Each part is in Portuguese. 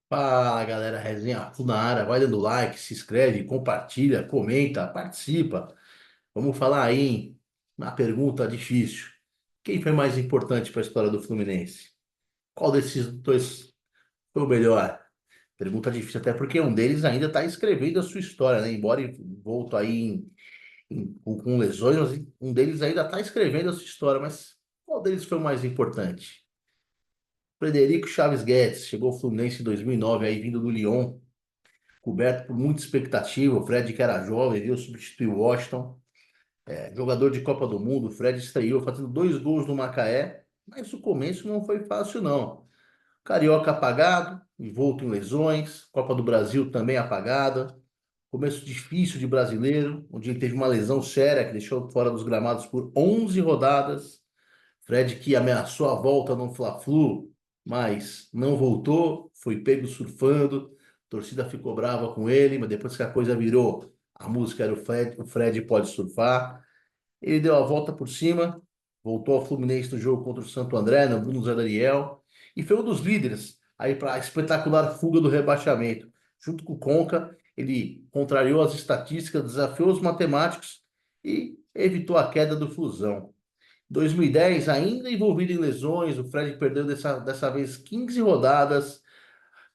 Fala, galera, resenha Full na área, vai dando like, se inscreve, compartilha, comenta, participa. Vamos falar aí em uma pergunta difícil. Quem foi mais importante para a história do Fluminense? Qual desses dois foi o melhor? Pergunta difícil, até porque um deles ainda está escrevendo a sua história, né? Embora volto aí com lesões, mas um deles ainda está escrevendo a sua história. Mas qual deles foi o mais importante? Frederico Chaves Guedes chegou ao Fluminense em 2009, aí vindo do Lyon, coberto por muita expectativa. O Fred, que era jovem, veio substituir o Washington. Jogador de Copa do Mundo, o Fred estreou fazendo 2 gols no Macaé, mas o começo não foi fácil, não. Carioca apagado, envolto em lesões, Copa do Brasil também apagada. Começo difícil de brasileiro, onde ele teve uma lesão séria que deixou fora dos gramados por 11 rodadas. Fred que ameaçou a volta no Fla-Flu, mas não voltou, foi pego surfando. A torcida ficou brava com ele, mas depois que a coisa virou, a música era o Fred pode surfar. Ele deu a volta por cima, voltou ao Fluminense no jogo contra o Santo André, no Bruno Zé Daniel, e foi um dos líderes aí para a espetacular fuga do rebaixamento. Junto com o Conca, ele contrariou as estatísticas, desafiou os matemáticos e evitou a queda do Flusão. 2010, ainda envolvido em lesões, o Fred perdeu dessa vez 15 rodadas,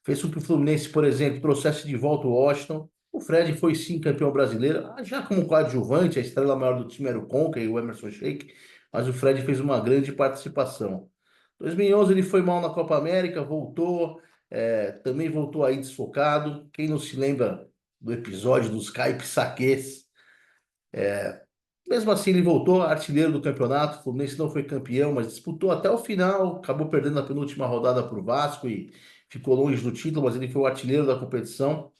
fez com que o Fluminense, por exemplo, trouxesse de volta o Washington. O Fred foi sim campeão brasileiro, já como coadjuvante, a estrela maior do time era o Conca e o Emerson Sheik, mas o Fred fez uma grande participação. 2011 ele foi mal na Copa América, voltou, também voltou aí desfocado. Quem não se lembra do episódio dos caipisaquês? Mesmo assim, ele voltou artilheiro do campeonato. O Fluminense não foi campeão, mas disputou até o final. Acabou perdendo na penúltima rodada para o Vasco e ficou longe do título, mas ele foi o artilheiro da competição.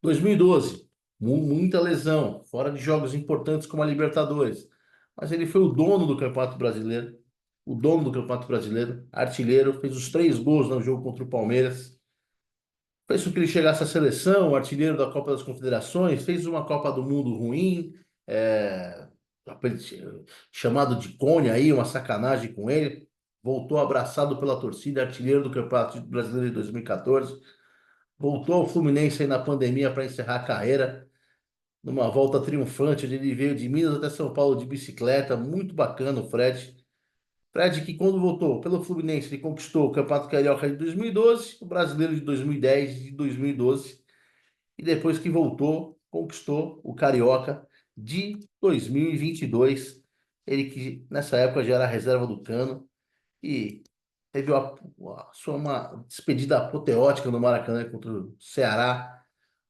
2012, muita lesão, fora de jogos importantes como a Libertadores. Mas ele foi o dono do Campeonato Brasileiro, o dono do Campeonato Brasileiro, artilheiro, fez os 3 gols no jogo contra o Palmeiras. Fez com que ele chegasse à seleção, artilheiro da Copa das Confederações, fez uma Copa do Mundo ruim, é, chamado de Cone aí, uma sacanagem com ele. Voltou abraçado pela torcida, artilheiro do Campeonato Brasileiro de 2014. Voltou ao Fluminense aí na pandemia para encerrar a carreira, numa volta triunfante, onde ele veio de Minas até São Paulo de bicicleta. Muito bacana o Fred. Fred, que quando voltou pelo Fluminense, ele conquistou o Campeonato Carioca de 2012, o Brasileiro de 2010 e de 2012, e depois que voltou, conquistou o Carioca de 2022. Ele que nessa época já era reserva do Cano e teve a sua uma despedida apoteótica no Maracanã contra o Ceará.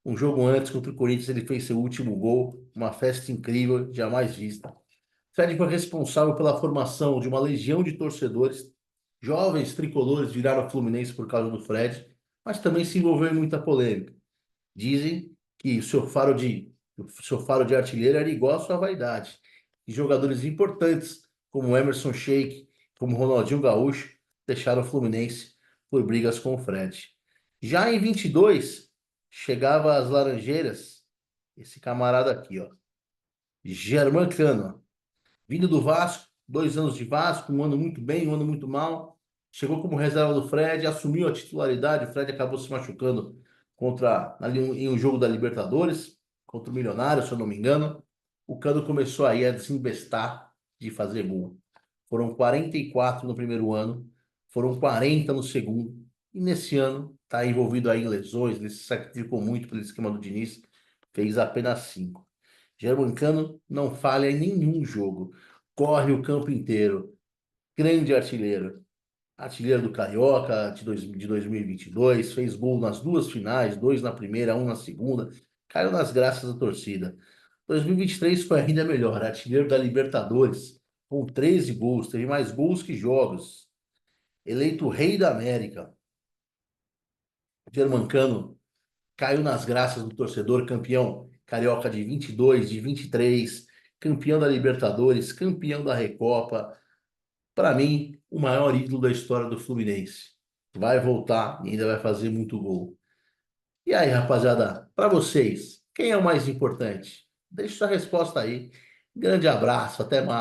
Um jogo antes contra o Corinthians, ele fez seu último gol, uma festa incrível, jamais vista. Fred foi responsável pela formação de uma legião de torcedores. Jovens tricolores viraram Fluminense por causa do Fred, mas também se envolveu em muita polêmica. Dizem que o seu faro de artilheiro era igual à sua vaidade. E jogadores importantes, como Emerson Sheik, como Ronaldinho Gaúcho, deixaram o Fluminense por brigas com o Fred. Já em 22, chegava às Laranjeiras, esse camarada aqui, ó, Germán Cano. Vindo do Vasco, 2 anos de Vasco, um ano muito bem, um ano muito mal. Chegou como reserva do Fred, assumiu a titularidade. O Fred acabou se machucando em um jogo da Libertadores, contra o Milionário, se eu não me engano. O Cano começou aí a desembestar de fazer gol. Foram 44 no primeiro ano, foram 40 no segundo. E nesse ano está envolvido aí em lesões, ele se sacrificou muito pelo esquema do Diniz, fez apenas 5. Germancano não falha em nenhum jogo. Corre o campo inteiro. Grande artilheiro. Artilheiro do Carioca de 2022. Fez gol nas 2 finais, 2 na primeira, um na segunda. Caiu nas graças da torcida. 2023 foi ainda melhor. Artilheiro da Libertadores, com 13 gols. Teve mais gols que jogos. Eleito rei da América. Germancano caiu nas graças do torcedor, campeão carioca de 22, de 23, campeão da Libertadores, campeão da Recopa. Para mim, o maior ídolo da história do Fluminense. Vai voltar e ainda vai fazer muito gol. E aí, rapaziada, para vocês, quem é o mais importante? Deixe sua resposta aí. Grande abraço, até mais.